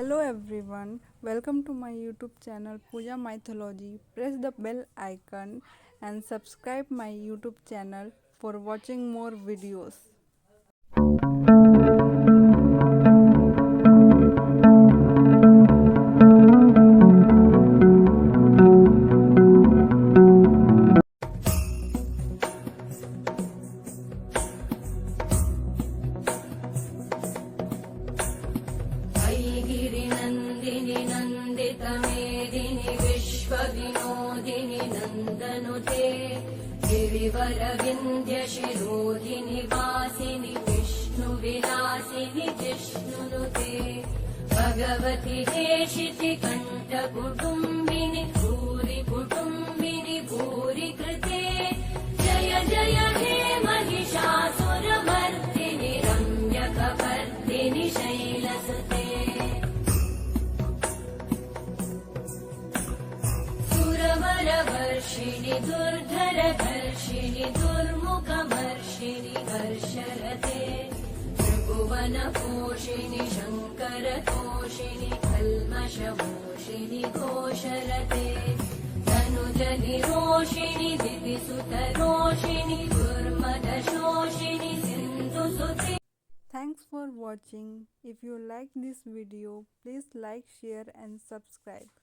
Hello everyone, welcome to my YouTube channel Pooja Mythology. Press the bell icon and subscribe my YouTube channel for watching more videos. गिरिनन्दिनि नन्दितमेदिनि विश्वविनोदिनि नन्दनुते गिरिवरविन्द्यशिरोधिनि वासिनि विष्णुविलासिनि जिष्णुनुते भगवति हेशिति कण्ठकुटुम्बिनि भूरि कुटुम्बिनि भूरि कृते जय जय हे महिषासुरमर्दिनि रम्यकपर्दिनि शैलसुते वर्षिणि दुर्धरधर्षिणि दुर्मुखमर्षिणि हर्षरते त्रिभुवनपोषिणि शङ्करतोषिणि कल्मषमोषिणि घोषरते धनुजनिरोषिणि दिविसुतरोषिणि दुर्मदशोषिणि सिन्धुसुते. Thanks for watching. If you like this video, please like, share and subscribe.